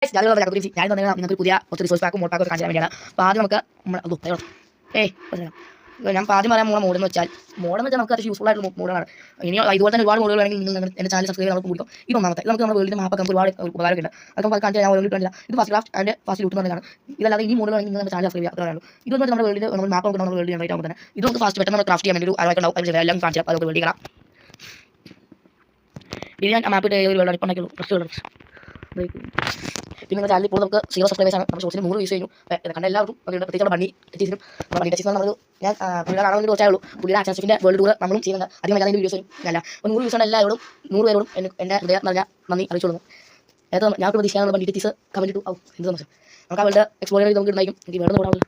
നിങ്ങൾക്ക് പുതിയ കുറച്ച് റിസോഴ്സ് പാക്കും മോഡ് പാക്കും ഒക്കെ കാണിക്കാൻ വേണ്ടിയാണ്. അപ്പോൾ ആദ്യം നമുക്ക് ഞാൻ ആദ്യം പറയാൻ പോകുന്ന മോഡെന്ന് വെച്ചാൽ നമുക്ക് അത്യാവശ്യം യൂസ്ഫുൾ ആയിട്ടുള്ള മോഡാണ്. ഇനി ഇതുപോലെ തന്നെ ഒരുപാട് മോഡുകൾ വേണമെങ്കിൽ നിങ്ങൾ എൻ്റെ ചാനൽ സബ്സ്ക്രൈബ് നമുക്ക് കൂടിക്കും. ഇതൊന്നാമത്തെ നമുക്ക് നമ്മുടെ വേൾഡിൻ്റെ മാപ്പൊക്കെ നമുക്ക് ഒരുപാട് ഉപകാരമൊക്കെ ഉണ്ട്. അതൊക്കെ കാണിച്ചാൽ ഞാൻ ഓൾറെഡി കണ്ടില്ല. ഇത് first craft and first loot എന്നതാണ്. ഇതല്ലാതെ ഈ മോഡൽ വേണമെങ്കിൽ നിങ്ങൾ ചാനൽ സബ്സ്ക്രൈബ് ചെയ്യാം. അത്രയാണ്. ഇതൊന്നും നമ്മുടെ വേൾഡിൽ നമ്മൾ മാപ്പ് നോക്കുന്ന നമ്മുടെ വേൾഡിൽ ജനറേറ്റ് ആകുമ്പോൾ തന്നെ ഇത് നമുക്ക് ഫാസ്റ്റ് പെട്ടെന്ന് നമ്മൾ ക്രാഫ്റ്റ് ചെയ്യാൻ വേണ്ടി ഒരു അറിവായിട്ടുണ്ടാവും. അതിന് എല്ലാം കാണിച്ചാൽ അതൊക്കെ വേണ്ടി കാണാം. ഇത് ഞാൻ മാപ്പിട്ട് ഒരു വെള്ളം ഇപ്പം പ്രശ്നം. പിന്നെ നമ്മുടെ ചാനലിൽ ഇപ്പോൾ നമുക്ക് 0 സബ്സ്ക്രൈബേഴ്സാണ്. നമ്മുടെ ഷോർട്സിന് 100 വ്യൂസ് കഴിഞ്ഞു. കണ്ട എല്ലാവർക്കും അതുകൊണ്ട് പ്രത്യേകിച്ച് ബണ്ണി ടച്ചീസിനും ബണ്ണി ടച്ചീസ് നമ്മൾ ഞാൻ പുള്ളിയുടെ കാണാൻ വേണ്ടി കുറച്ചായുള്ളൂ. പുള്ളിയുടെ ആക്ഷൻ സ്റ്റെഫിൻ്റെ വേൾഡ് ടൂർ നമ്മളും ചെയ്യുന്നുണ്ട്. അധികം എല്ലാ വീഡിയോസ് വരും. അല്ല 100 വ്യൂസാണ് എല്ലാവരോടും 100 പേരോടും എൻ്റെ ഹൃദയം നിറഞ്ഞ നന്ദി അറിയിച്ചോളുന്നു. ഏതാ ഞാൻ പ്രതീക്ഷിക്കാനുള്ള ബണ്ണി ടച്ചീസ് കമൻറ്റ് ഇട്ടു. എന്ത് സന്തോഷം. നമുക്ക് ആ വേൾഡ് എക്സ്പ്ലോർ ചെയ്ത് നമുക്ക് ഉണ്ടായിരിക്കും. എനിക്ക് വേറെ ഓടാവില്ല.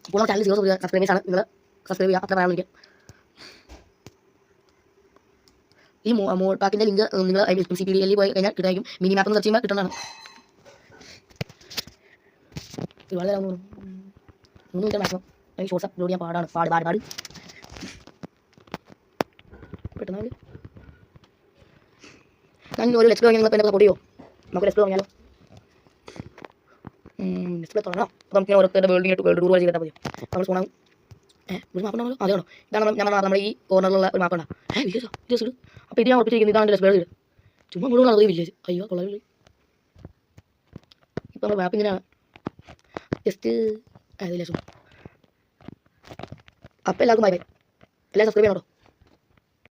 ഇപ്പോൾ നമ്മുടെ ചാനൽ 0 സബ്സ്ക്രൈബേഴ്സാണ്. നിങ്ങൾ സബ്സ്ക്രൈബ് ചെയ്യുക. അത്ര പറയാൻ വേണ്ടി ഈ മോഡ് പാക്കിൻ്റെ ലിങ്ക് നിങ്ങൾ CPDL പോയി കഴിഞ്ഞാൽ കിട്ടായിരിക്കും. മിനി മാപ്പ് സെർച്ച് ചെയ്യുമ്പോൾ കിട്ടുന്നതാണ്. വളരെ 3 മിനിറ്റ് മാക്സിമം. എനിക്ക് ഷോർട്സ് അപ്ലോഡ് ചെയ്യാൻ പാട് പെട്ടെന്ന് ഞാൻ ഒരു ലെറ്റ്സ് പ്ലേ നിങ്ങൾ എന്നെ സപ്പോർട്ട് ചെയ്യുമോ? നമുക്ക് ലെറ്റ്സ് പ്ലേ തുടങ്ങിയാലോ. ലെറ്റ്സ് പ്ലേ തുടങ്ങാം. അപ്പോൾ നമുക്ക് ഓരോരുത്തരുടെ വേൾഡ് ടൂർ ചെയ്താൽ മതി. നമ്മൾ പോകണം. ഒരു മാപ്പ് ഉണ്ടോ? അതെയാണോ? ഇതാണ് ഞാൻ നമ്മുടെ ഈ കോർണറിലുള്ള ഒരു മാപ്പ് ഉണ്ടാകും. വില്ലേജ് ഇട്. അപ്പോൾ ഇത് ഞാൻ ഉറപ്പിച്ചിരിക്കുന്നത് ഇതാണ് ലെറ്റ്സ് പ്ലേ ചെയ്ത് ചുമ്മാ മുഴുവൻ അറിയാം വില്ലേജ്. അയ്യോ കൊള്ളാം. ഇപ്പോൾ നമ്മൾ മാപ്പ് ഇങ്ങനെയാണ് ജസ്റ്റ് അതിലെ. അപ്പോൾ എല്ലാവർക്കും ബൈ. എല്ലാവരും സബ്സ്ക്രൈബ് ചെയ്യണം കേട്ടോ.